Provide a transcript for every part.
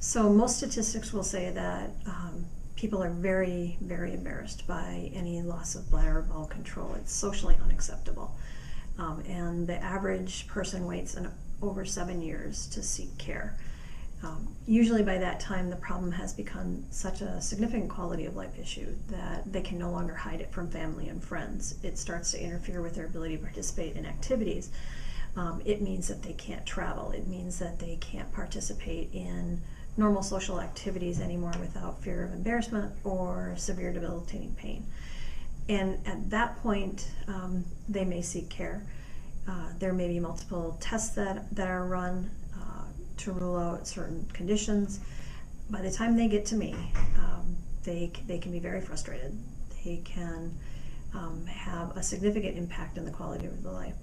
So most statistics will say that people are very, very embarrassed by any loss of bladder or bowel control. It's socially unacceptable. And the average person waits over 7 years to seek care. Usually by that time the problem has become such a significant quality of life issue that they can no longer hide it from family and friends. It starts to interfere with their ability to participate in activities. It means that they can't travel. It means that they can't participate in normal social activities anymore without fear of embarrassment or severe debilitating pain. And at that point, they may seek care. There may be multiple tests that are run to rule out certain conditions. By the time they get to me, they can be very frustrated. They can have a significant impact on the quality of their life.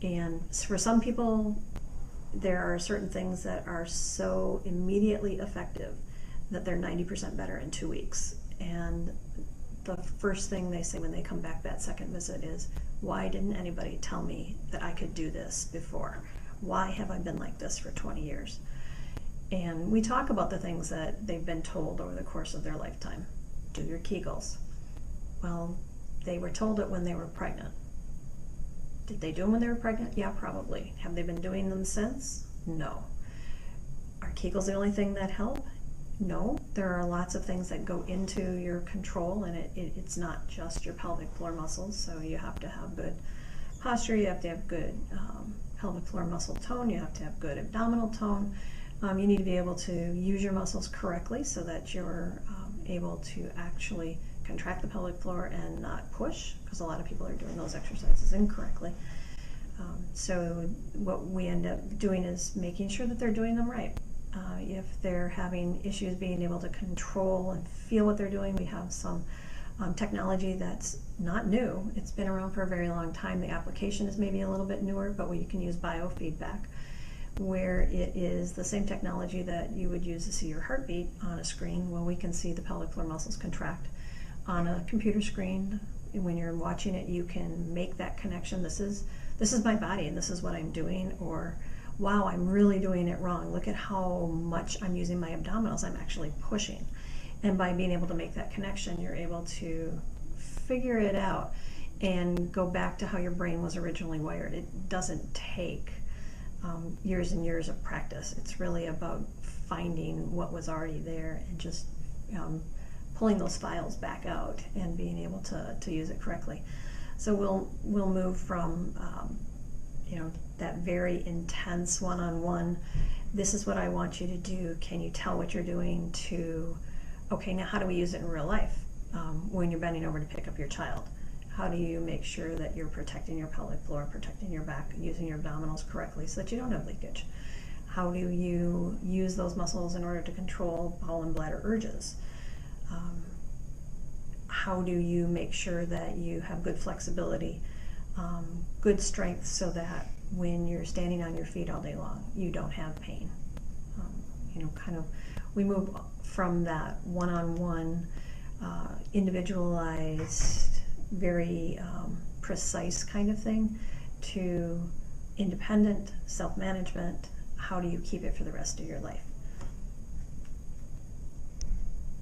And for some people, there are certain things that are so immediately effective that they're 90% better in 2 weeks. And the first thing they say when they come back that second visit is, why didn't anybody tell me that I could do this before? Why have I been like this for 20 years? And we talk about the things that they've been told over the course of their lifetime. Do your Kegels. Well, they were told it when they were pregnant. Did they do them when they were pregnant? Yeah, probably. Have they been doing them since? No. Are Kegels the only thing that help? No. There are lots of things that go into your control, and it's not just your pelvic floor muscles. So you have to have good posture, you have to have good pelvic floor muscle tone, you have to have good abdominal tone. You need to be able to use your muscles correctly so that you're able to actually contract the pelvic floor and not push, because a lot of people are doing those exercises incorrectly. So what we end up doing is making sure that they're doing them right. If they're having issues being able to control and feel what they're doing, we have some technology that's not new. It's been around for a very long time. The application is maybe a little bit newer, but you can use biofeedback, where it is the same technology that you would use to see your heartbeat on a screen. Well, we can see the pelvic floor muscles contract on a computer screen. When you're watching it, you can make that connection. This is my body and this is what I'm doing, or wow, I'm really doing it wrong. Look at how much I'm using my abdominals. I'm actually pushing. And by being able to make that connection, you're able to figure it out and go back to how your brain was originally wired. It doesn't take years and years of practice. It's really about finding what was already there and just pulling those files back out and being able to use it correctly. So we'll move from that very intense one-on-one, this is what I want you to do, can you tell what you're doing, to, okay, now how do we use it in real life? When you're bending over to pick up your child, how do you make sure that you're protecting your pelvic floor, protecting your back, using your abdominals correctly so that you don't have leakage? How do you use those muscles in order to control bowel and bladder urges? How do you make sure that you have good flexibility, good strength, so that when you're standing on your feet all day long, you don't have pain? We move from that one-on-one, individualized, very precise kind of thing to independent self-management. How do you keep it for the rest of your life?